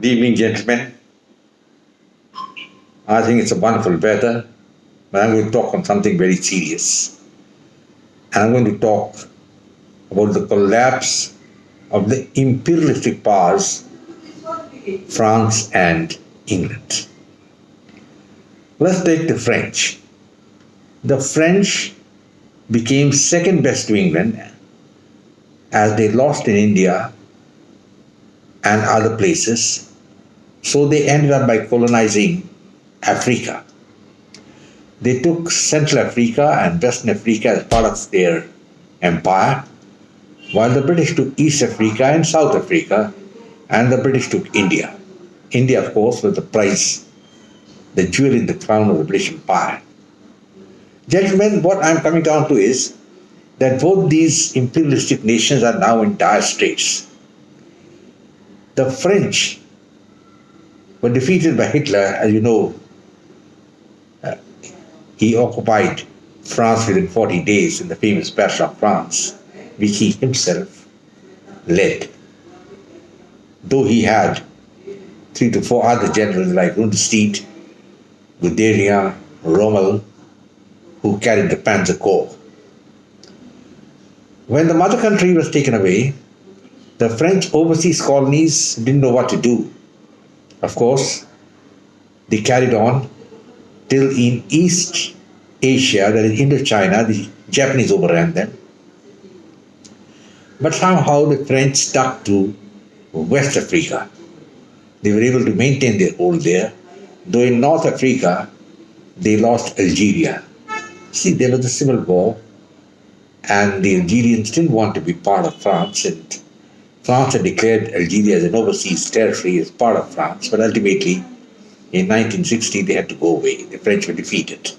Good evening, gentlemen. I think it's a wonderful weather, but I'm going to talk on something very serious. And I'm going to talk about the collapse of the imperialistic powers, France and England. Let's take the French. The French became second best to England as they lost in India and other places. So they ended up by colonizing Africa. They took Central Africa and Western Africa as part of their empire, while the British took East Africa and South Africa, and the British took India. India, of course, was the prize, the jewel in the crown of the British Empire. Gentlemen, what I'm coming down to is that both these imperialistic nations are now in dire straits. The French were defeated by Hitler, as you know. He occupied France within 40 days in the famous Battle of France, which he himself led. Though he had 3 to 4 other generals like Rundstedt, Guderian, Rommel, who carried the Panzer Corps. When the mother country was taken away, the French overseas colonies didn't know what to do. Of course, they carried on till in East Asia, that is Indochina, the Japanese overran them. But somehow the French stuck to West Africa. They were able to maintain their hold there, though in North Africa they lost Algeria. See, there was a civil war, and the Algerians didn't want to be part of France, and France had declared Algeria as an overseas territory as part of France, but ultimately in 1960 they had to go away. The French were defeated.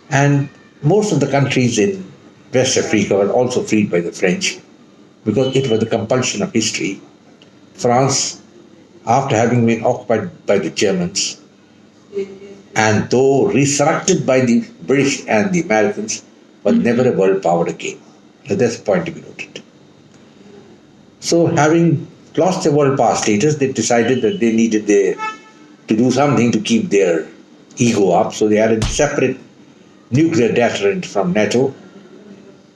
And most of the countries in West Africa were also freed by the French because it was the compulsion of history. France, after having been occupied by the Germans, and though resurrected by the British and the Americans, was never a world power again. So that's a point to be noted. So having lost their world power status, they decided that they needed to do something to keep their ego up. So they added a separate nuclear deterrent from NATO,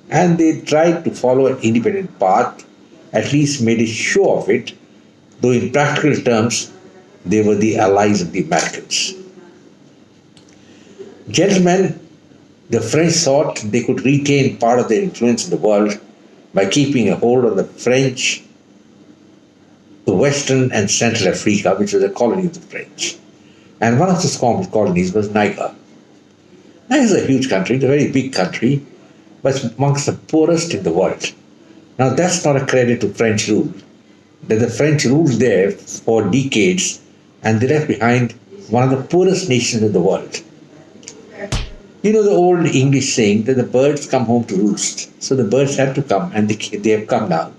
and they tried to follow an independent path, at least made a show of it, though in practical terms they were the allies of the Americans. Gentlemen, the French thought they could retain part of their influence in the world by keeping a hold on the French Western and Central Africa, which was a colony of the French. And one of the colonies was Niger. Niger is a huge country, it's a very big country, but it's amongst the poorest in the world. Now that's not a credit to French rule. That the French ruled there for decades, and they left behind one of the poorest nations in the world. You know the old English saying that the birds come home to roost. So the birds had to come, and they have come now.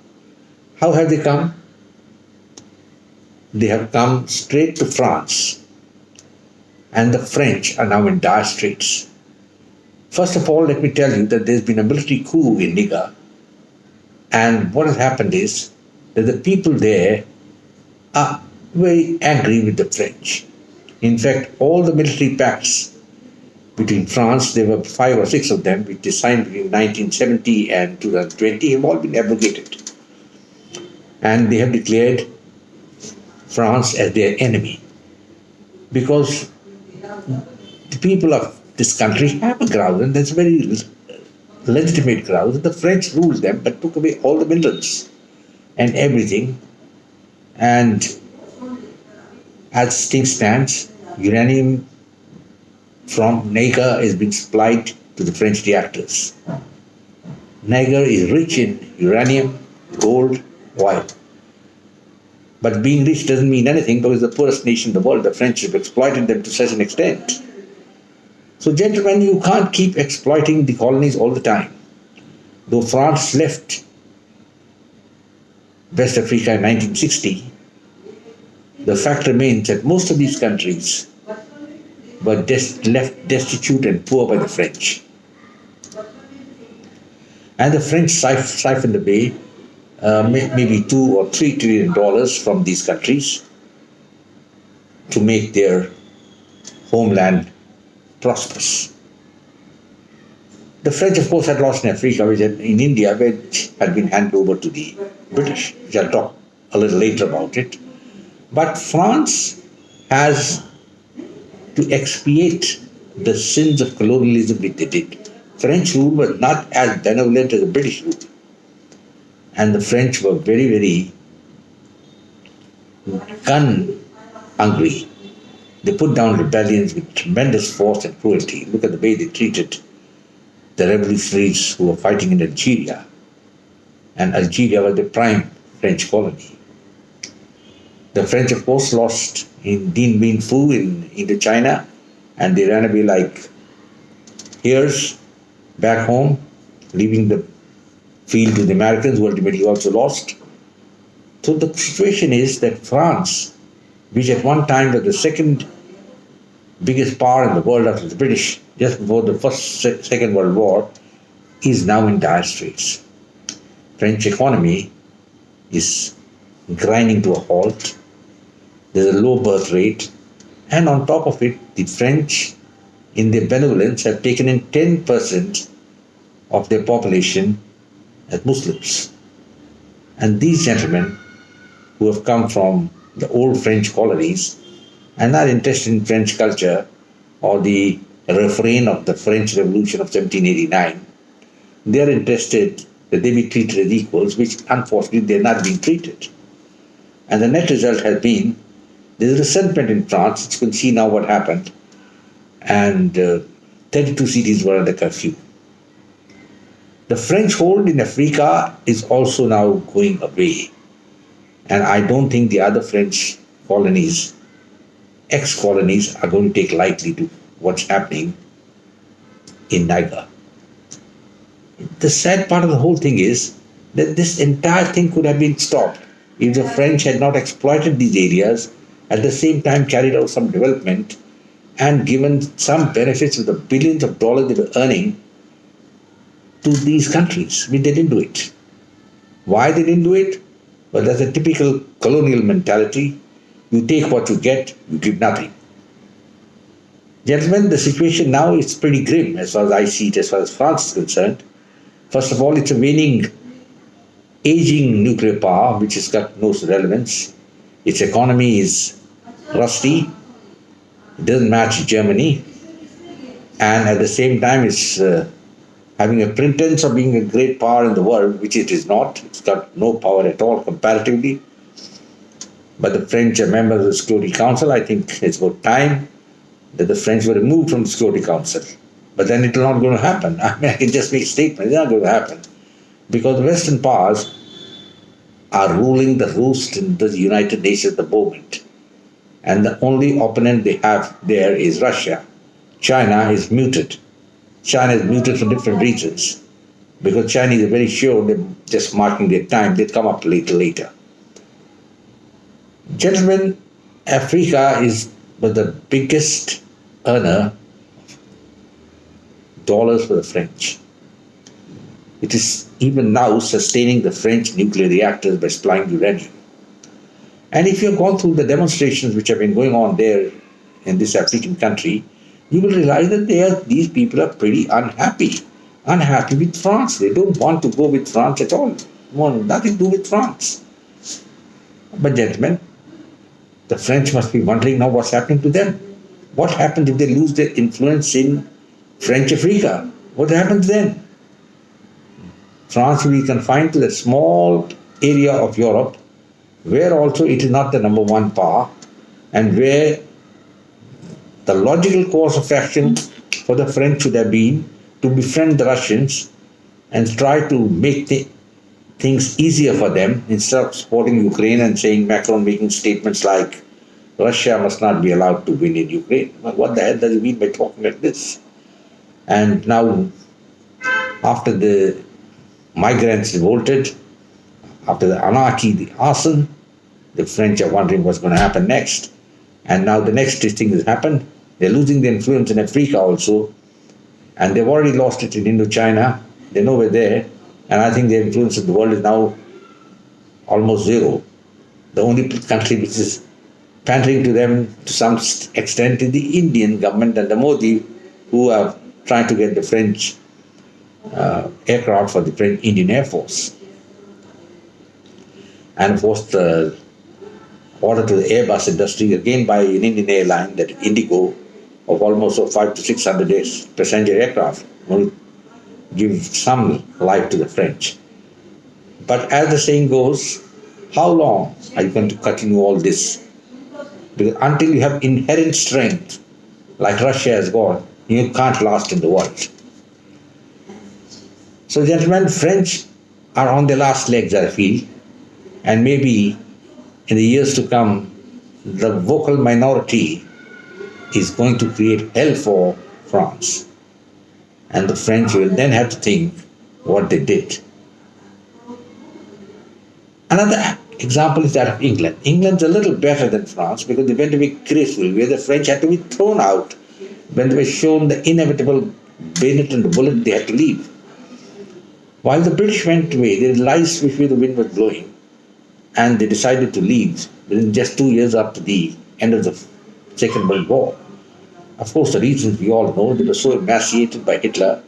How have they come? They have come straight to France. And the French are now in dire straits. First of all, let me tell you that there's been a military coup in Niger. And what has happened is that the people there are very angry with the French. In fact, all the military pacts between France, there were 5 or 6 of them, which they signed between 1970 and 2020, have all been abrogated. And they have declared France as their enemy. Because the people of this country have a grouse, and that's a very legitimate grouse. The French ruled them, but took away all the minerals and everything. And as things stand, uranium from Niger is being supplied to the French reactors. Niger is rich in uranium, gold, oil. But being rich doesn't mean anything because the poorest nation in the world, the French, have exploited them to such an extent. So gentlemen, you can't keep exploiting the colonies all the time. Though France left West Africa in 1960, the fact remains that most of these countries were left destitute and poor by the French. And the French siphoned away maybe $2 or $3 trillion from these countries to make their homeland prosperous. The French, of course, had lost in Africa, in India, which had been handed over to the British, which I'll talk a little later about it. But France has to expiate the sins of colonialism which they did. French rule was not as benevolent as the British rule. And the French were very, very gun hungry. They put down rebellions with tremendous force and cruelty. Look at the way they treated the revolutionaries who were fighting in Algeria. And Algeria was the prime French colony. The French, of course, lost in Dien Bien Phu in Indochina, and they ran away like hares back home, leaving the field to the Americans, who ultimately also lost. So the situation is that France, which at one time was the second biggest power in the world after the British, just before the Second World War, is now in dire straits. French economy is grinding to a halt. There's a low birth rate, and on top of it, the French, in their benevolence, have taken in 10% of their population as Muslims. And these gentlemen, who have come from the old French colonies and are interested in French culture or the refrain of the French Revolution of 1789, they are interested that they be treated as equals, which unfortunately they are not being treated. And the net result has been there is resentment in France. You can see now what happened. And 32 cities were under curfew. The French hold in Africa is also now going away. And I don't think the other French colonies, ex-colonies, are going to take lightly to what's happening in Niger. The sad part of the whole thing is that this entire thing could have been stopped if the French had not exploited these areas, at the same time carried out some development and given some benefits of the billions of dollars they were earning to these countries. I mean, they didn't do it. Why they didn't do it? Well, that's a typical colonial mentality. You take what you get, you give nothing. Gentlemen, the situation now is pretty grim as far as I see it, as far as France is concerned. First of all, it's a waning, aging nuclear power, which has got no relevance. Its economy is rusty. It doesn't match Germany. And at the same time, it's having a pretense of being a great power in the world, which it is not. It's got no power at all comparatively. But the French are members of the Security Council. I think it's about time that the French were removed from the Security Council. But then it's not going to happen. I mean, I can just make a statement. It's not going to happen. Because the Western powers are ruling the roost in the United Nations at the moment. And the only opponent they have there is Russia. China is muted. China is muted for different reasons. Because Chinese are very sure they're just marking their time. They'll come up later. Gentlemen, Africa was the biggest earner of dollars for the French. It is even now sustaining the French nuclear reactors by supplying uranium. And if you've gone through the demonstrations which have been going on there in this African country, you will realize that these people are pretty unhappy with France. They don't want to go with France at all. They want nothing to do with France. But gentlemen, the French must be wondering now what's happening to them. What happens if they lose their influence in French Africa? What happens then? France will be confined to the small area of Europe, where also it is not the number one power, and where the logical course of action for the French should have been to befriend the Russians and try to make things easier for them instead of supporting Ukraine and saying Macron making statements like Russia must not be allowed to win in Ukraine. Well, what the hell does he mean by talking like this? And now, after the migrants revolted, after the anarchy, the arson, the French are wondering what's going to happen next. And now the next thing has happened. They're losing their influence in Africa also. And they've already lost it in Indochina. They're nowhere there. And I think their influence in the world is now almost zero. The only country which is pandering to them to some extent is the Indian government and the Modi, who are trying to get the French aircraft for the French Indian Air Force. And of course, the order to the Airbus industry, again by an Indian airline, that Indigo, of almost 5 to 600 passenger aircraft, will give some life to the French. But as the saying goes, how long are you going to continue all this? Because until you have inherent strength, like Russia has got, you can't last in the world. So, gentlemen, French are on their last legs, I feel, and maybe in the years to come, the vocal minority is going to create hell for France. And the French will then have to think what they did. Another example is that of England. England's a little better than France because they went away gracefully, where the French had to be thrown out when they were shown the inevitable bayonet and the bullet, they had to leave. While the British went away, they realized which way the wind was blowing, and they decided to leave within just 2 years after the end of the Second World War. Of course, the reasons we all know. They were so emaciated by Hitler,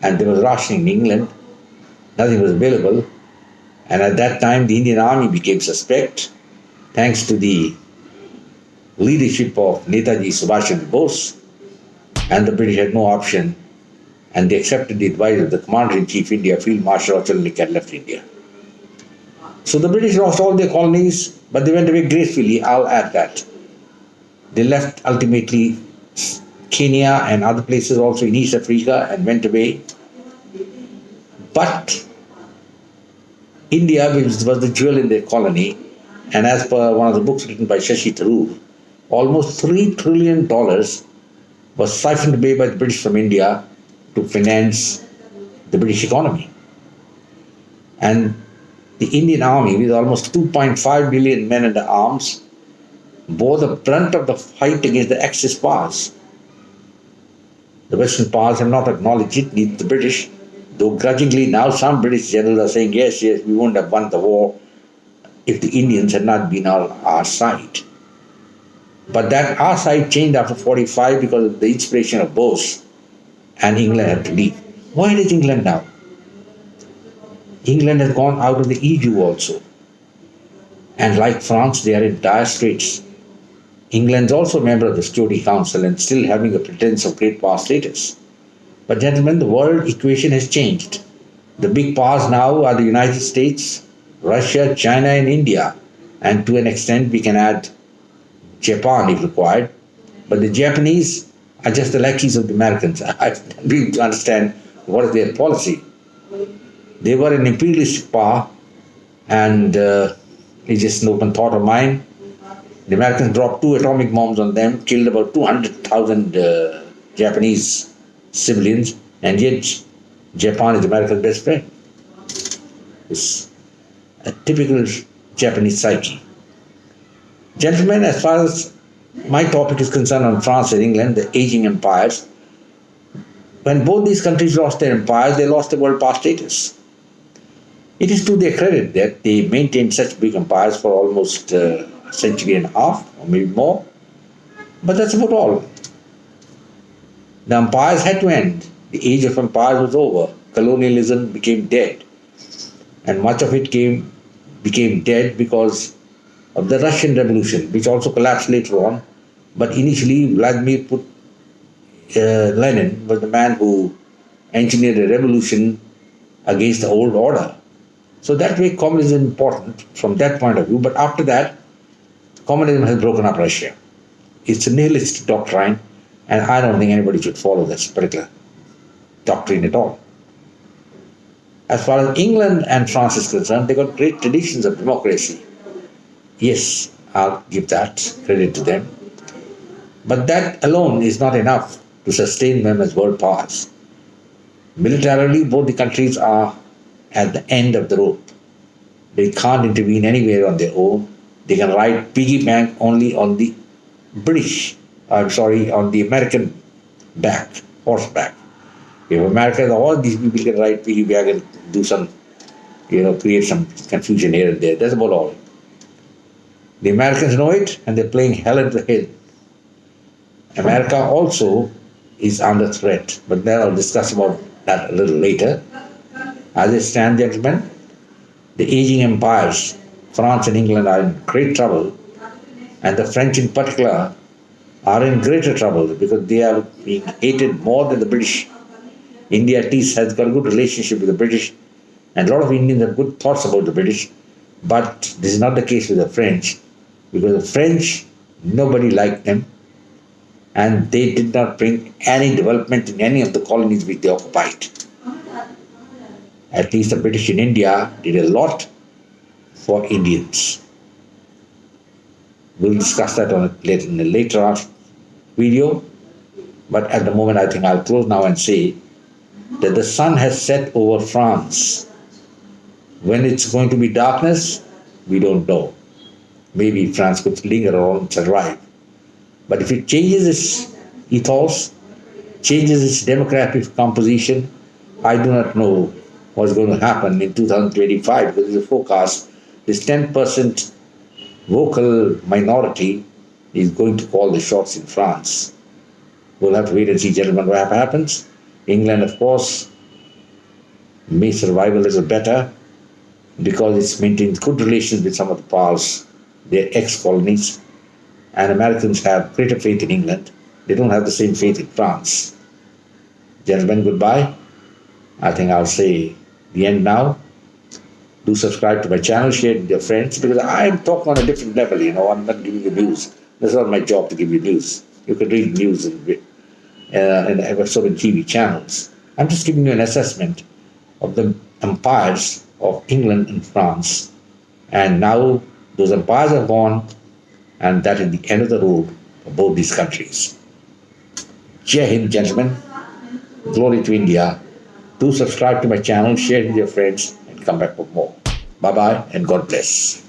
and there was rationing in England, nothing was available, and at that time the Indian Army became suspect, thanks to the leadership of Netaji Subhash Chandra Bose, and the British had no option, and they accepted the advice of the Commander-in-Chief India, Field Marshal Nigar, and left India. So the British lost all their colonies, but they went away gracefully, I'll add that. They left ultimately Kenya and other places also in East Africa and went away. But India, which was the jewel in their colony, and as per one of the books written by Shashi Tharoor, almost $3 trillion was siphoned away by the British from India to finance the British economy. And the Indian Army, with almost 2.5 million men under arms, bore the brunt of the fight against the Axis powers. The Western powers have not acknowledged it, neither the British, though grudgingly now some British generals are saying, yes, we wouldn't have won the war if the Indians had not been on our side. But that our side changed after 45 because of the inspiration of Bose, and England had to leave. Why is England now? England has gone out of the EU also. And like France, they are in dire straits. England is also a member of the Security Council and still having a pretense of great power status. But gentlemen, the world equation has changed. The big powers now are the United States, Russia, China, and India. And to an extent, we can add Japan if required. But the Japanese are just the lackeys of the Americans. I need to understand what is their policy. They were an imperialistic power, and it's just an open thought of mine. The Americans dropped 2 atomic bombs on them, killed about 200,000 Japanese civilians, and yet Japan is America's best friend. It's a typical Japanese psyche. Gentlemen, as far as my topic is concerned on France and England, the aging empires, when both these countries lost their empires, they lost their world power status. It is to their credit that they maintained such big empires for almost a century and a half, or maybe more. But that's about all. The empires had to end. The age of empires was over. Colonialism became dead. And much of it became dead because of the Russian Revolution, which also collapsed later on. But initially, Vladimir Lenin was the man who engineered a revolution against the old order. So that way, communism is important from that point of view. But after that, communism has broken up Russia. It's a nihilistic doctrine, and I don't think anybody should follow this particular doctrine at all. As far as England and France is concerned, they got great traditions of democracy. Yes, I'll give that credit to them. But that alone is not enough to sustain them as world powers. Militarily, both the countries are at the end of the rope. They can't intervene anywhere on their own. They can ride piggy bank only on the on the American horseback. If America, all these people can ride piggy bank and do some create some confusion here and there. That's about all. The Americans know it, and they're playing hell at the hill. America also is under threat, but then I'll discuss about that a little later. As it stands, gentlemen, the aging empires, France and England, are in great trouble, and the French in particular are in greater trouble because they are being hated more than the British. India at least has got a good relationship with the British, and a lot of Indians have good thoughts about the British, but this is not the case with the French, because the French, nobody liked them, and they did not bring any development in any of the colonies which they occupied. At least the British in India did a lot for Indians. We'll discuss that in a later video, but at the moment I think I'll close now and say that the sun has set over France. When it's going to be darkness, we don't know. Maybe France could linger on and survive. But if it changes its ethos, changes its demographic composition, I do not know what's going to happen in 2025, because there's a forecast. This 10% vocal minority is going to call the shots in France. We'll have to wait and see, gentlemen, what happens. England, of course, may survive a little better because it's maintained good relations with some of the powers, their ex-colonies, and Americans have greater faith in England. They don't have the same faith in France. Gentlemen, goodbye. I think I'll say the end now. Do subscribe to my channel, share it with your friends, because I'm talking on a different level, I'm not giving you news. That's not my job to give you news. You can read news and have so many TV channels. I'm just giving you an assessment of the empires of England and France. And now those empires are gone, and that is the end of the road for both these countries. Jai Hind, gentlemen. Glory to India. Do subscribe to my channel, share it with your friends, and come back for more. Bye-bye, and God bless.